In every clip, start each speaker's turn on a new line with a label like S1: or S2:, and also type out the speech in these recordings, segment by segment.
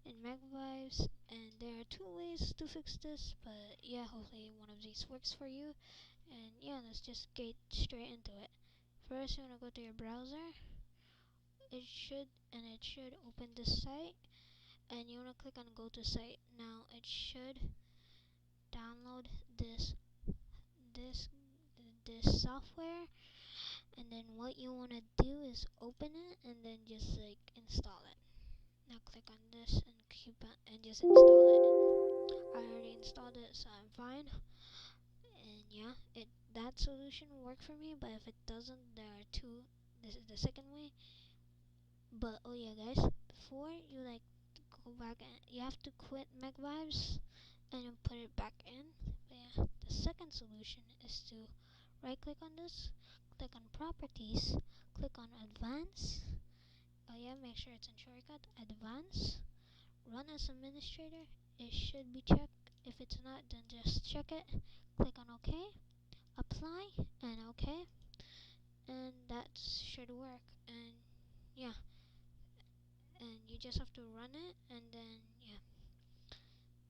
S1: in mechvibes, and there are two ways to fix this, but yeah, hopefully one of these works for you. And yeah, let's just get straight into it. First, you want to go to your browser. It should open this site, and you want to click on go to site. Now it should download this this software, and then what you want to do is open it and then just like install it. Now click on this and keep it and just install it. I already installed it, so I'm fine. And yeah, that solution worked for me, but if it doesn't, there are two. This is the second way. But oh yeah, guys, before you like go back, and you have to quit mechvibes and then put it back in. But yeah, the second solution is to right click on this, click on properties, click on advanced. Oh yeah, make sure it's in shortcut. Advanced. Run as administrator. It should be checked. If it's not, then just check it. Click on OK. Apply and OK. And that should work. And yeah. And you just have to run it and then yeah.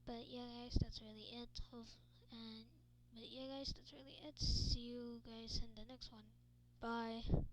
S1: But yeah guys, that's really it. But yeah guys, that's really it. See you guys in the next one. Bye.